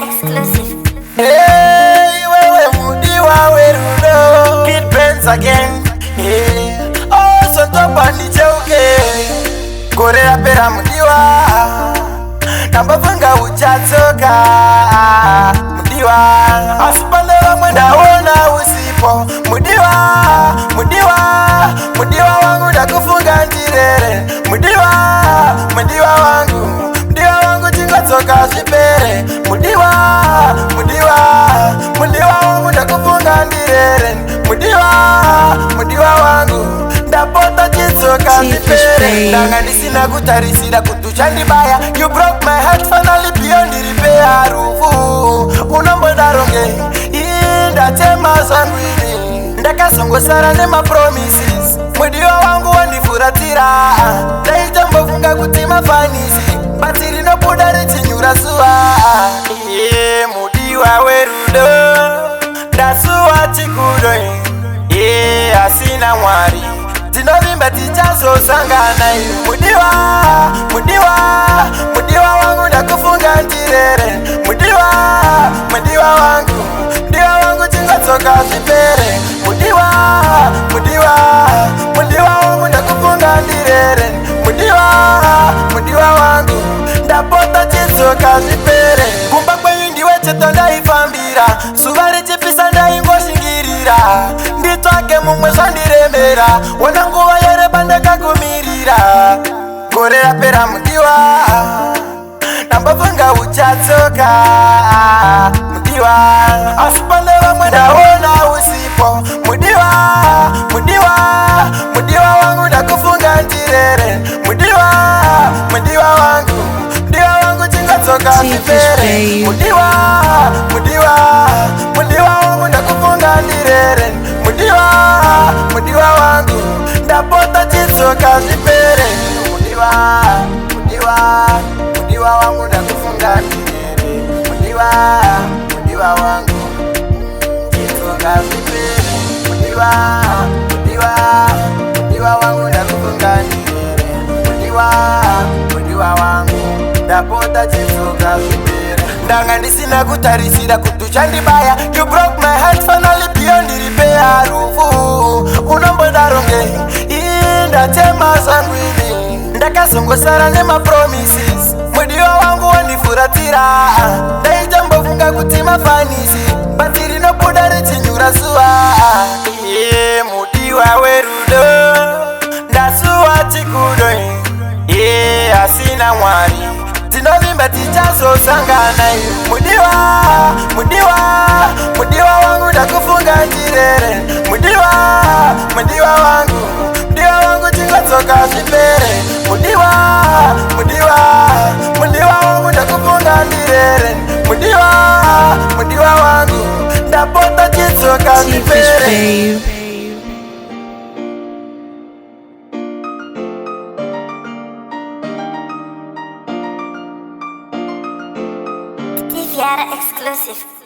exclusive. Hey, wewe mudiwa werudo Kid Benz again. Hey, oh sonto pandi cheuke Korea pera mudiwa Nambavanga uchatoka Mudiwa Asipande wa mwenda wona usipo Mudiwa, mudiwa Mudiwa wangu dakufunga njirere Mudiwa, mudiwa wangu Mudiwa wangu chingotoka shipere Mudiwa, mudiwa Mudiwa wangu dakufunga njirere Mudiwa, mudiwa wangu Ndapota chizoka shipere Ndanga nisina kutarisira kutuchandibaya You broke my heart finally beyond repair Rufu, unombo daronge Inda tema sangwini Ndakasongo sara nema promises Mudiwa wangu wandifuratira Daijambo funga kutima fanisi Batiri no pudari chinyura suwa Mudiwa werudo Dasuwa chikudo asina mwari Tinovimba tichazo sangana Mudiwa, mudiwa Mudiwa wangu ndakufunga njirere Mudiwa, mudiwa wangu Mudiwa wangu chingotoka shipere Mudiwa, mudiwa Mudiwa wangu ndakufunga njirere Mudiwa, mudiwa wangu Ndapota chizoka shipere Kumba kwenyu ndiwe cheto ndaifambira Suvari chipisa ndaingoshingirira Nditwake mumwe shandiremera Wananguwa yere bandeka kumirira Korea pera mudiwa Nambavanga uchatoka Mudiwa Asipande wa mwenda wona usipo Mudiwa, mudiwa Mudiwa wangu dakufunga njirere Mudiwa, mudiwa wangu Mudiwa wangu chingotoka shipere Mudiwa, mudiwa Mudiwa wangu dakufunga njirere Mudiwa, mudiwa wangu Ndapota chizoka shipere Mudiwa, mudiwa Mudiwa wangu ndakufunga njirere Mudiwa, mudiwa wangu chizoka shipere Mudiwa, mudiwa Mudiwa wangu ndakufunga njirere Mudiwa, mudiwa wangu Ndapota chizoka shipere Ndanga nisina kutarisira kutuchandibaya You broke my heart finally beyond repair Rufu, unombo daronge Inda tema sangwini Ndakasongo sara nema promises Mudiwa wangu wandifuratira Daijambo funga kutima fanisi Batiri no pudari chinyura suwa Mudiwa werudo Ndasuwa chikudo asina mwari Tinovimba tichazo sangana Mudiwa, mudiwa Mudiwa wangu dakufunga njirere Mudiwa, mudiwa wangu Mudiwa wangu chingotoka shipere Mudiwa, mudiwa Mudiwa wangu dakufunga njirere Mudiwa, mudiwa wangu Ndapota chizoka shipere TVR exclusive.